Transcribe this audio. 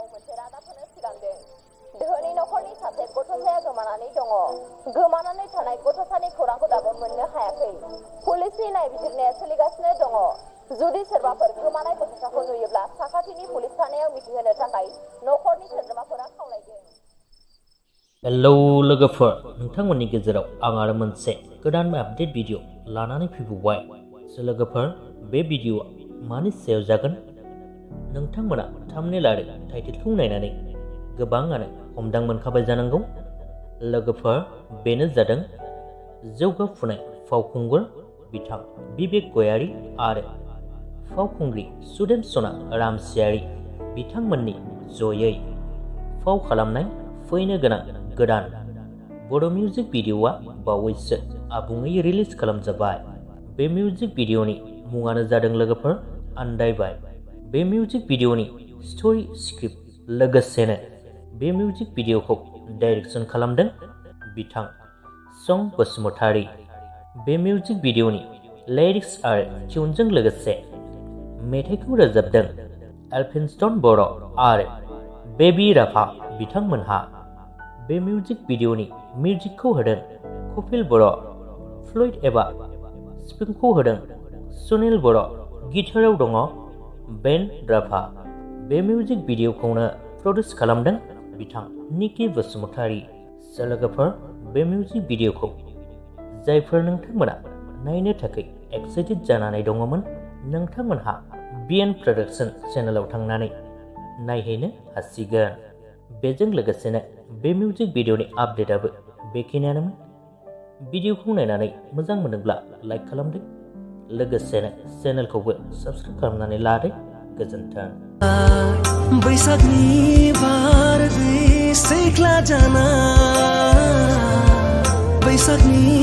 सिगाङाव मोनसे रादाब होनो सिगांदों। धोनि नखरनि सासे गथ'साया गोमानानै दङ। गोमानानै थानाय गथ'सानि खौरांखौ दाबो मोननो हायाखै। पुलिसनि नायबिजिरनाया सोलिगासिनो दङ। जुदि सोरबाफोर गोमानाय गथ'साखौ नुयोब्ला साखाथिनि पुलिस थानायाव मिथिहोनो थाखाय नखरनि सोद्रोमाफोरा खावलायदों। हेलौ लोगोफोर, नोंथांमोननि गेजेराव आं आरो मोनसे गोदान आपडेट भिडिअ लानानै फैबावबाय। लोगोफोर, बे भिडिअआ मानि सायाव जागोन? नोंथांमोना थाम्बनेल आरो टाइटेलखौ नायनानै गोबाङानो हमदां मोनखाबाय जानांगौ। लोगोफोर, बेनो जादों जौगाफुनाय फावखुंगुर बिथां बिबेक गयारी आरो फावखुंग्रि सुदेमसना रामसियारि बिथांमोननि जयै फाव खालामनाय फैनो गोनां गोदान बड' मिउजिक भिडिअआ बावैसो आबुङै रिलिज खालामजाबाय। बे मिउजिक भिडिअनि मुङानो जादों लोगोफोर आन्दाइबाय। बे मिउजिक भिडिअनि स्ट'रि स्क्रिप्ट लोगोसेनो बे मिउजिक भिडिअखौ डाइरेक्सन खालामदों बिथां सं बसुमतारी। बे मिउजिक भिडिअनि लिरिक्स आरो टिउनजों लोगोसे मेथाइखौ रोजाबदों alphinston बर' आरो बेबी राभा बिथांमोनहा। बे मिउजिक भिडिअनि मिउजिकखौ होदों कपिल बर', फ्लुइड एबा स्प्रिंखौ होदों सुनील बर', गिटाराव दङ बेन राभा। बे मिउजिक भिडिअखौनो प्रडिउस खालामदों बिथां निकि बसुमतारी। लोगोफोर, बे मिउजिक भिडिअखौ जायफोर नोंथांमोना नायनो थाखाय एक्साइटेड जानानै दङमोन, नोंथांमोनहा बिएन प्रडाक्शन चेनेलाव थांनानै नायहैनो हासिगोन। बेजों लोगोसेनो बे मिउजिक भिडिअनि आपडेटआबो बेखिनियानोमोन। भिडिअखौ नायनानै मोजां मोनोब्ला लाइक खालामदो, लोगोसेनो चेनेलखौबो साबस्क्राइब खालामनानै लादो। गोजोन्थों। बैसागनि बारदै सिख्ला जाना बैसागनि